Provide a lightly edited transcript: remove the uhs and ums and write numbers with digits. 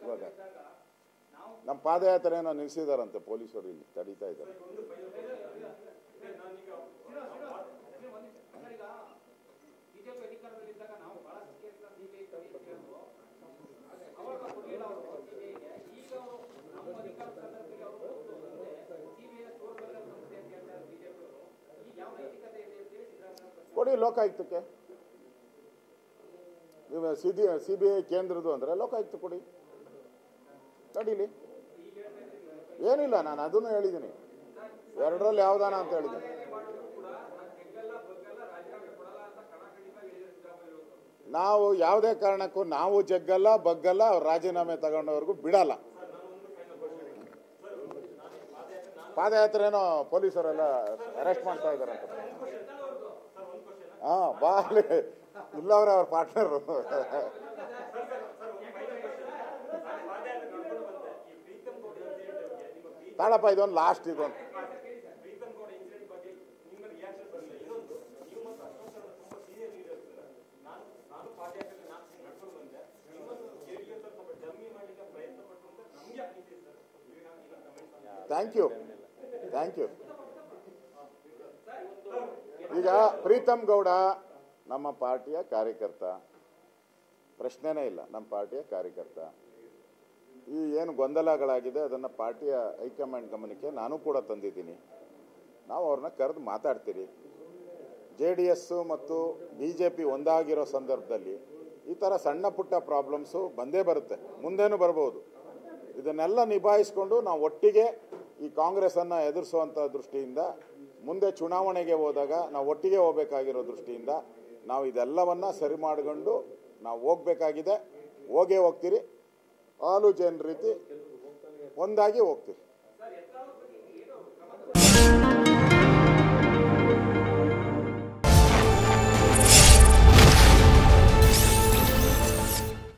ಇವಾಗ ನಮ್ಮ ಪಾದಯಾತ್ರೆಯನ್ನು ನಿಲ್ಲಿಸಿದಾರಂತೆ ಪೊಲೀಸರು, ಇಲ್ಲಿ ತಡೀತಾ ಇದ್ದಾರೆ. ಕೊಡಿ ಲೋಕಾಯುಕ್ತಕ್ಕೆ, ನೀವು CBI ಕೇಂದ್ರದ್ದು ಅಂದರೆ ಲೋಕಾಯುಕ್ತ ಕೊಡಿ, ನಡೀಲಿ. ಏನಿಲ್ಲ, ನಾನು ಅದನ್ನು ಹೇಳಿದ್ದೀನಿ, ಎರಡರಲ್ಲಿ ಯಾವ್ದಾನ ಅಂತ ಹೇಳಿದ್ದೀನಿ. ನಾವು ಯಾವುದೇ ಕಾರಣಕ್ಕೂ ನಾವು ಜಗ್ಗಲ್ಲ ಬಗ್ಗಲ್ಲ, ಅವ್ರು ರಾಜೀನಾಮೆ ತಗೊಂಡವ್ರಿಗೂ ಬಿಡಲ್ಲ. ಪಾದಯಾತ್ರೆನೋ ಪೊಲೀಸರೆಲ್ಲ ಅರೆಸ್ಟ್ ಮಾಡ್ತಾ ಇದಾರಂತ. ಬಾಲಿ ಇಲ್ಲವ್ರೆ ಅವ್ರ ಪಾರ್ಟ್ನರು. ತಾಳಪ್ಪ, ಇದೊಂದು ಲಾಸ್ಟ್, ಇದೊಂದು ಥ್ಯಾಂಕ್ ಯು. ಈಗ ಪ್ರೀತಮ್ ಗೌಡ ನಮ್ಮ ಪಾರ್ಟಿಯ ಕಾರ್ಯಕರ್ತ, ಪ್ರಶ್ನೆನೇ ಇಲ್ಲ, ನಮ್ಮ ಪಾರ್ಟಿಯ ಕಾರ್ಯಕರ್ತ. ಈ ಏನು ಗೊಂದಲಗಳಾಗಿದೆ ಅದನ್ನು ಪಾರ್ಟಿಯ ಹೈಕಮಾಂಡ್ ಗಮನಕ್ಕೆ ನಾನು ಕೂಡ ತಂದಿದ್ದೀನಿ. ನಾವು ಅವ್ರನ್ನ ಕರೆದು ಮಾತಾಡ್ತೀರಿ. JDS ಮತ್ತು BJP ಒಂದಾಗಿರೋ ಸಂದರ್ಭದಲ್ಲಿ ಈ ಥರ ಸಣ್ಣ ಪುಟ್ಟ ಪ್ರಾಬ್ಲಮ್ಸು ಬಂದೇ ಬರುತ್ತೆ, ಮುಂದೇನೂ ಬರ್ಬೋದು. ಇದನ್ನೆಲ್ಲ ನಿಭಾಯಿಸ್ಕೊಂಡು ನಾವು ಒಟ್ಟಿಗೆ ಈ ಕಾಂಗ್ರೆಸ್ಸನ್ನು ಎದುರಿಸುವಂಥ ದೃಷ್ಟಿಯಿಂದ, ಮುಂದೆ ಚುನಾವಣೆಗೆ ಹೋದಾಗ ನಾವು ಒಟ್ಟಿಗೆ ಹೋಗಬೇಕಾಗಿರೋ ದೃಷ್ಟಿಯಿಂದ ನಾವು ಇದೆಲ್ಲವನ್ನ ಸರಿ ಮಾಡಿಕೊಂಡು ನಾವು ಹೋಗಬೇಕಾಗಿದೆ. ಹೋಗೇ ಹೋಗ್ತೀರಿ, ಆಲು ಜನ ರೀತಿ ಒಂದಾಗಿ ಹೋಗ್ತೀರಿ.